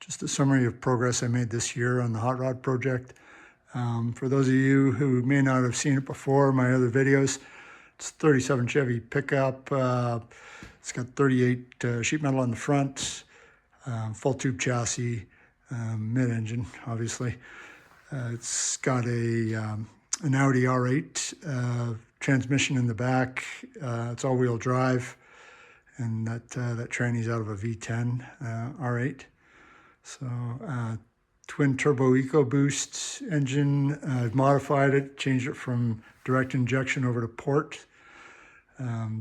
Just a summary of progress I made this year on the hot rod project. For those of you who may not have seen it before, my other videos, it's a 37 Chevy pickup. It's got 38 sheet metal on the front, full tube chassis, mid-engine, obviously. It's got an Audi R8 transmission in the back. It's all-wheel drive, and that tranny's out of a V10 R8. So twin turbo EcoBoost engine. I've modified it, changed it from direct injection over to port.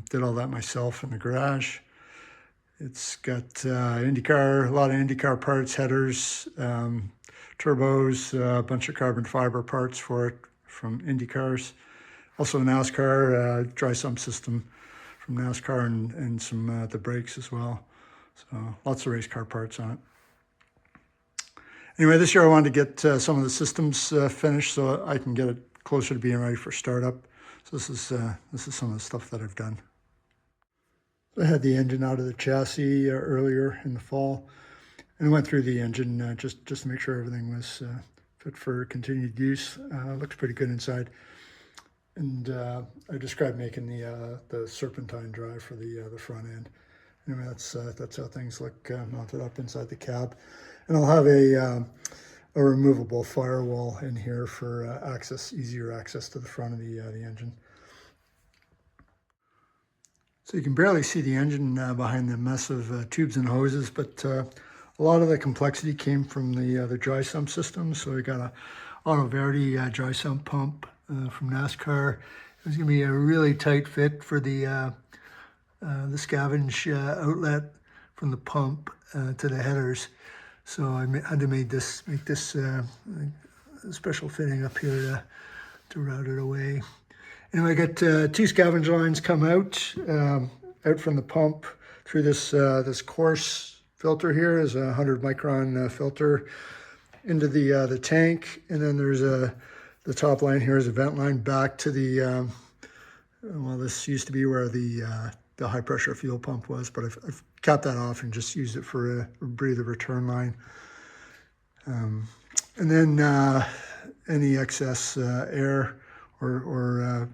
Did all that myself in the garage. It's got a lot of IndyCar parts, headers, turbos, a bunch of carbon fiber parts for it from IndyCars. Also a NASCAR dry sump system from NASCAR and some the brakes as well. So lots of race car parts on it. Anyway, this year I wanted to get some of the systems finished so I can get it closer to being ready for startup. So this is some of the stuff that I've done. I had the engine out of the chassis earlier in the fall, and I went through the engine just to make sure everything was fit for continued use. Looks pretty good inside. And I described making the serpentine drive for the front end. Anyway, that's how things look mounted up inside the cab. And I'll have a removable firewall in here for easier access to the front of the engine. So you can barely see the engine behind the mess of tubes and hoses, but a lot of the complexity came from the dry sump system. So we got a Auto Verity dry sump pump from NASCAR. It was going to be a really tight fit for the scavenge outlet from the pump to the headers. So I had to make this special fitting up here to route it away. Anyway, I got two scavenge lines come out from the pump through this coarse filter here is a 100 micron filter into the tank, and then there's the top line here is a vent line back to the well, this used to be where the high pressure fuel pump was, but I've capped that off and just used it for a breather return line. And then any excess air or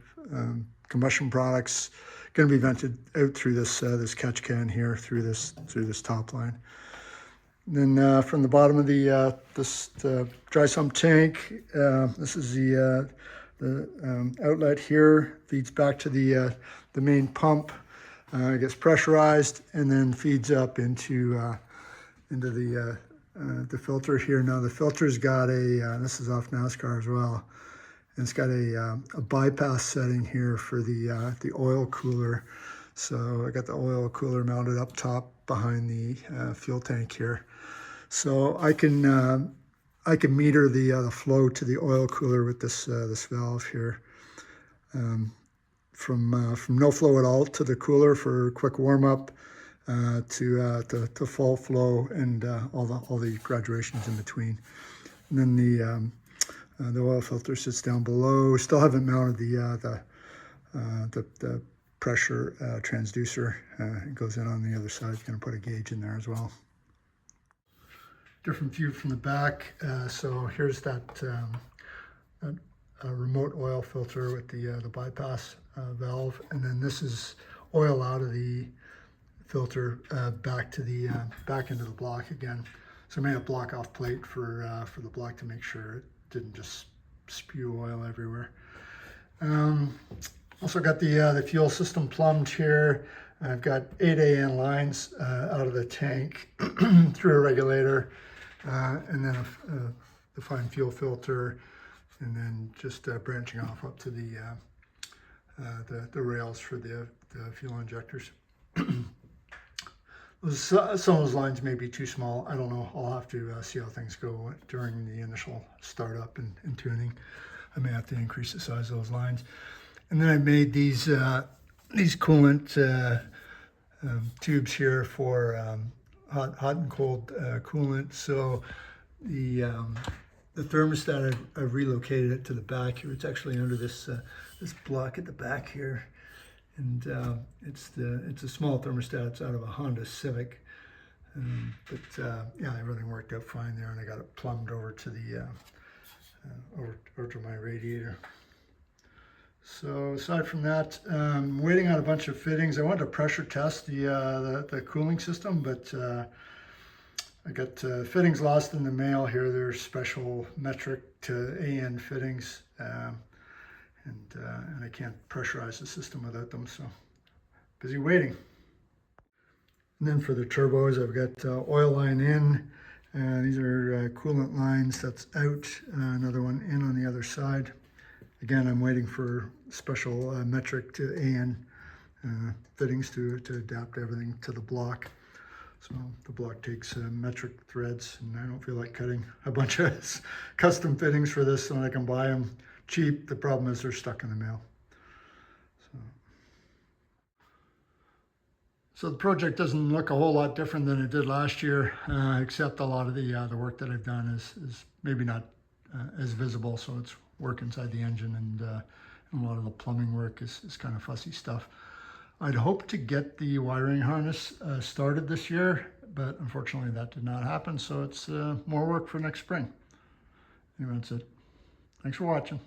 combustion products going to be vented out through this catch can here through this top line. And then from the bottom of the dry sump tank, this is the outlet here, feeds back to the main pump. It gets pressurized and then feeds up into the filter here. Now the filter's got this is off NASCAR as well, and it's got a bypass setting here for the oil cooler. So I got the oil cooler mounted up top behind the fuel tank here, so I can meter the flow to the oil cooler with this valve here. From no flow at all to the cooler for quick warm up to full flow and all the graduations in between. And then the oil filter sits down below. Still haven't mounted the pressure transducer. It goes in on the other side. Going to put a gauge in there as well. Different view from the back. So here's that remote oil filter with the bypass valve, and then this is oil out of the filter back into the block again. So I made a block off plate for the block to make sure it didn't just spew oil everywhere. Also got the fuel system plumbed here. I've got 8 AN lines out of the tank through a regulator, and then the fine fuel filter, and then just branching off up to the rails for the fuel injectors. Some of those lines may be too small. I don't know. I'll have to see how things go during the initial startup and tuning. I may have to increase the size of those lines. And then I made these coolant tubes here for hot and cold coolant. So the thermostat, I've relocated it to the back here. It's actually under this block at the back here, and it's a small thermostat. It's out of a Honda Civic. Yeah, everything worked out fine there, and I got it plumbed over to the over to my radiator. So aside from that, waiting on a bunch of fittings. I wanted to pressure test the cooling system, but I got fittings lost in the mail here. They're special metric to AN fittings, and I can't pressurize the system without them, so busy waiting. And then for the turbos, I've got oil line in. These are coolant lines. That's out. Another one in on the other side. Again, I'm waiting for special metric to AN fittings to adapt everything to the block. So the block takes metric threads, and I don't feel like cutting a bunch of custom fittings for this when I can buy them cheap. The problem is they're stuck in the mail. So the project doesn't look a whole lot different than it did last year, except a lot of the work that I've done is maybe not as visible. So it's work inside the engine, and a lot of the plumbing work is kind of fussy stuff. I'd hoped to get the wiring harness started this year, but unfortunately that did not happen. So it's more work for next spring. Anyway, that's it. Thanks for watching.